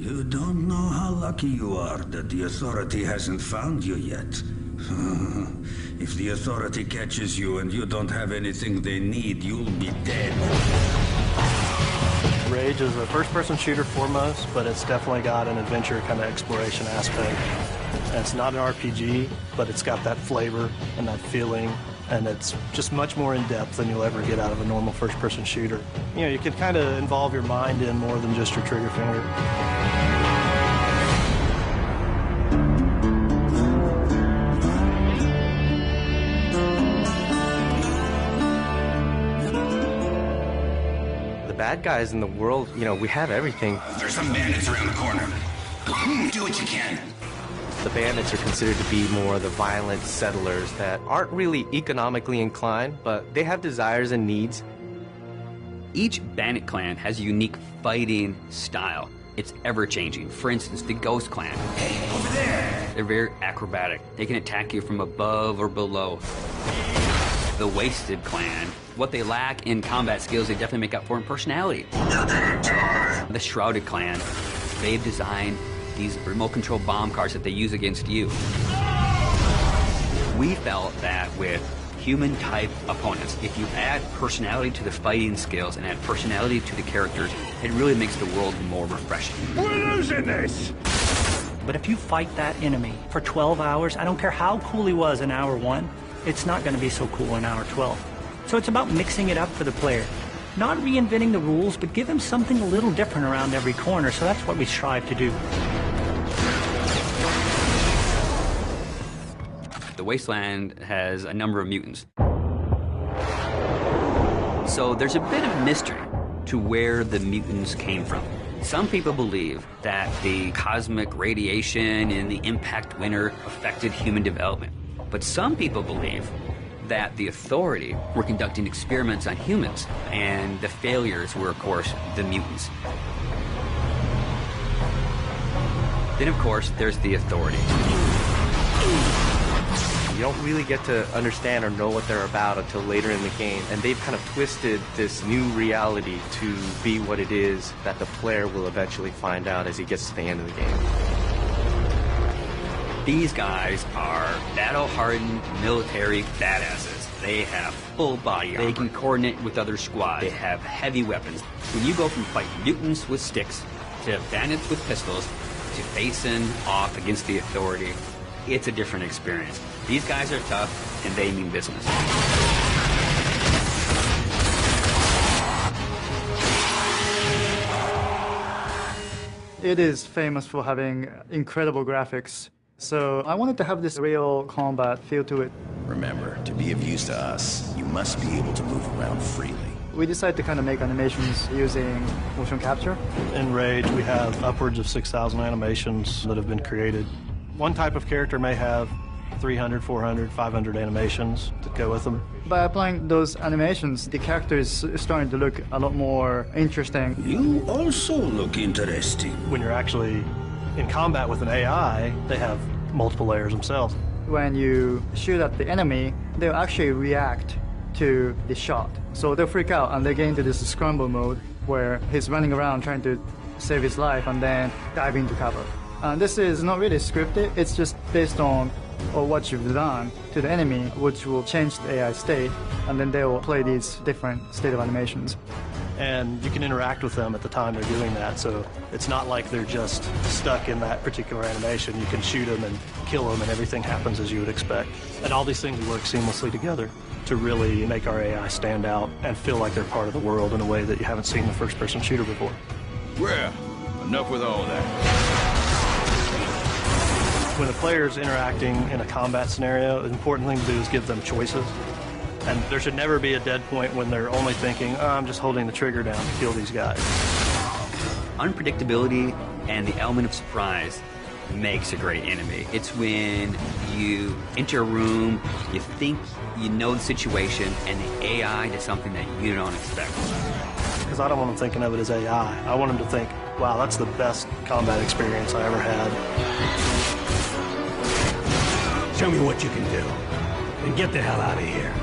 You don't know how lucky you are that the Authority hasn't found you yet. If the Authority catches you and you don't have anything they need, you'll be dead. Rage is a first-person shooter foremost, but it's definitely got an adventure kind of exploration aspect. And it's not an RPG, but it's got that flavor and that feeling, and it's just much more in-depth than you'll ever get out of a normal first-person shooter. You know, you can kind of involve your mind in more than just your trigger finger. Bad guys in the world, you know, we have everything. There's some bandits around the corner. Do what you can. The bandits are considered to be more the violent settlers that aren't really economically inclined, but they have desires and needs. Each bandit clan has a unique fighting style. It's ever-changing. For instance, the Ghost Clan. Hey, over there! They're very acrobatic. They can attack you from above or below. The Wasted Clan. What they lack in combat skills, they definitely make up for in personality. The Shrouded Clan, they've designed these remote control bomb cars that they use against you. We felt that with human type opponents, if you add personality to the fighting skills and add personality to the characters, it really makes the world more refreshing. We're losing this! But if you fight that enemy for 12 hours, I don't care how cool he was in hour 1, it's not going to be so cool in hour 12. So it's about mixing it up for the player. Not reinventing the rules, but give him something a little different around every corner, so that's what we strive to do. The Wasteland has a number of mutants. So there's a bit of mystery to where the mutants came from. Some people believe that the cosmic radiation in the impact winter affected human development. But some people believe that the Authority were conducting experiments on humans, and the failures were, of course, the mutants. Then, of course, there's the Authority. You don't really get to understand or know what they're about until later in the game, and they've kind of twisted this new reality to be what it is that the player will eventually find out as he gets to the end of the game. These guys are battle-hardened military badasses. They have full body armor. They can coordinate with other squads. They have heavy weapons. When you go from fighting mutants with sticks to bandits with pistols to facing off against the Authority, it's a different experience. These guys are tough, and they mean business. It is famous for having incredible graphics. So I wanted to have this real combat feel to it. Remember, to be of use to us, you must be able to move around freely. We decided to kind of make animations using motion capture. In Rage, we have upwards of 6,000 animations that have been created. One type of character may have 300, 400, 500 animations that go with them. By applying those animations, the character is starting to look a lot more interesting. You also look interesting. When you're actually in combat with an AI, they have multiple layers themselves. When you shoot at the enemy, they'll actually react to the shot. So they'll freak out and they get into this scramble mode where he's running around trying to save his life and then dive into cover. And this is not really scripted, it's just based on what you've done to the enemy, which will change the AI state, and then they will play these different state of animations. And you can interact with them at the time they're doing that, so it's not like they're just stuck in that particular animation. You can shoot them and kill them, and everything happens as you would expect. And all these things work seamlessly together to really make our AI stand out and feel like they're part of the world in a way that you haven't seen in a first-person shooter before. Well, enough with all that. When a player's interacting in a combat scenario, the important thing to do is give them choices. And there should never be a dead point when they're only thinking, oh, I'm just holding the trigger down to kill these guys. Unpredictability and the element of surprise makes a great enemy. It's when you enter a room, you think you know the situation, and the AI does something that you don't expect. Because I don't want them thinking of it as AI. I want them to think, wow, that's the best combat experience I ever had. Show me what you can do, and get the hell out of here.